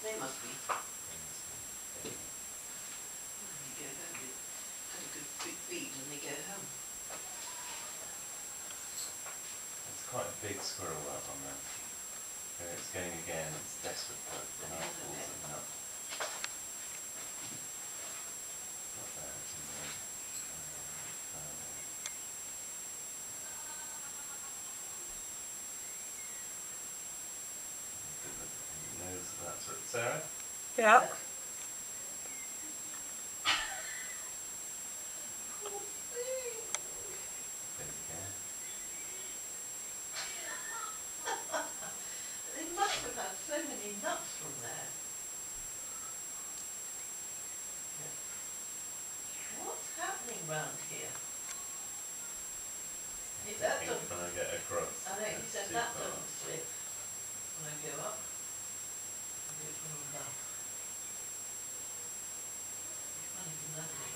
They must be. There you go home. You had a good big feed and they go home. It's quite a big squirrel, that one there. And it's going again, it's desperate for mouthfuls of nut. Not there, it's in there. Good look at the nose of that sort. Sarah? Yeah. Poor thing. There you go. They must have had so many nuts from there. What's happening round here? If that doesn't, when I get across. I know you said that doesn't slip when I go up. I'll do it from above. It's funny because I